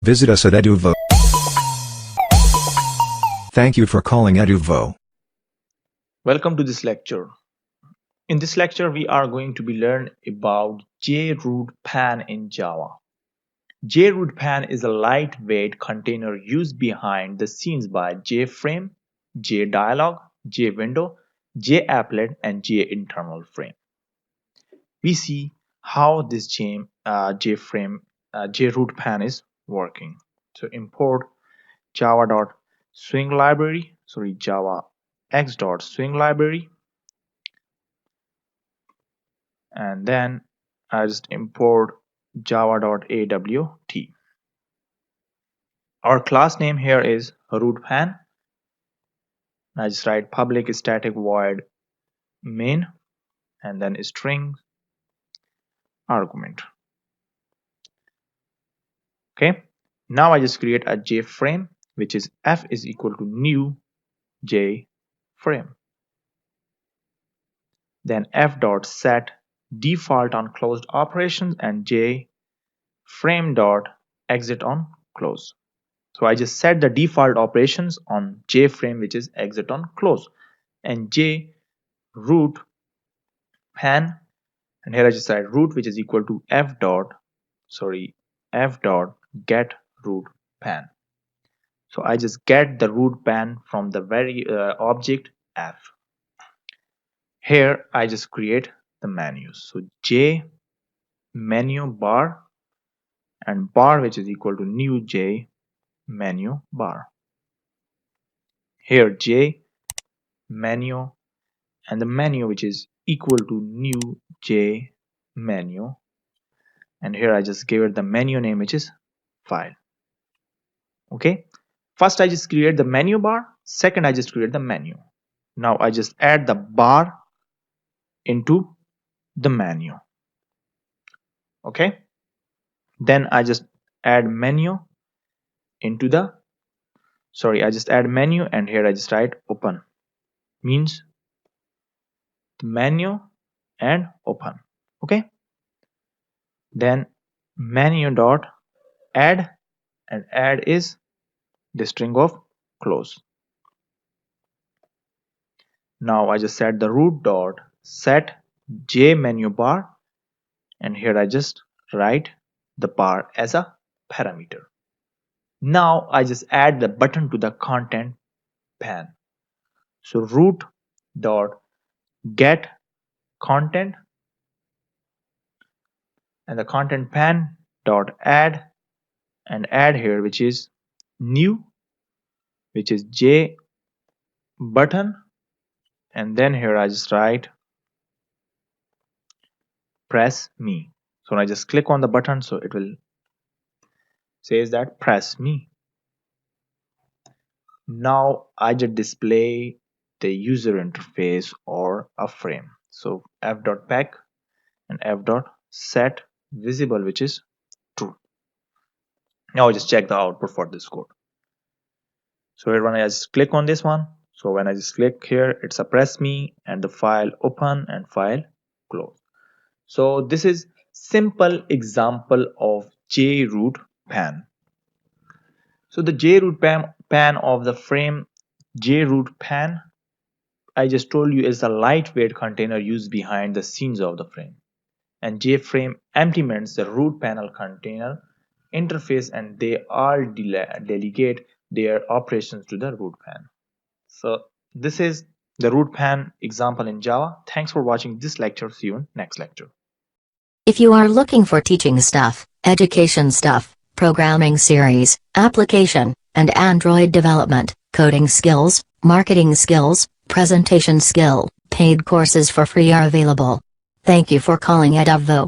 Visit us at Eduvvo. Thank you for calling Eduvvo. Welcome to this lecture. In this lecture, we are going to be learn about JRootPane in Java. JRootPane is a lightweight container used behind the scenes by JFrame, JDialog, JWindow, JApplet, and JInternalFrame. We see how this JRootPane is working. So import java.swing library, java x.swing library, and then I just import java.awt. Our class name here is rootpan. I just write public static void main and then string argument. Okay, now I just create a JFrame, which is f is equal to new JFrame. Then f.set default on closed operations and JFrame.exit on close. So I just set the default operations on JFrame, which is exit on close, and JRootPane, and here I just write root, which is equal to f.get rootpan. So I just get the rootpan from the very object f. Here I just create the menus. So J menu bar and bar, which is equal to new J menu bar. Here J menu and the menu, which is equal to new J menu, and here I just give it the menu name, which is file. Okay, first I just create the menu bar, second I just create the menu. Now I just add the bar into the menu. Okay, then I just add menu into the I just add menu, and here I just write open, means the menu and open. Okay, then menu dot add, and add is the string of close. Now I just set the root dot set J menu bar, and here I just write the bar as a parameter. Now I just add the button to the content pane. So root dot get content, and the content pane dot add, and add here, which is new, which is J button, and then here I just write press me. So when I just click on the button, so it will says that press me. Now I just display the user interface or a frame. So f.pack and f.set visible, which is true. Now I just check the output for this code. So here when I just click on this one, so when I just click here, it's a press me and the file open and file close. So this is simple example of JRootPane. So the JRootPane of the frame JRootPane, I just told you, is a lightweight container used behind the scenes of the frame, and JFrame implements the root panel container interface, and they all delegate their operations to the rootpan. So this is the rootpan example in Java. Thanks for watching this lecture. See you in next lecture. If you are looking for teaching stuff, education stuff, programming series, application, and Android development, coding skills, marketing skills, presentation skill, paid courses for free are available. Thank you for calling Eduvvo.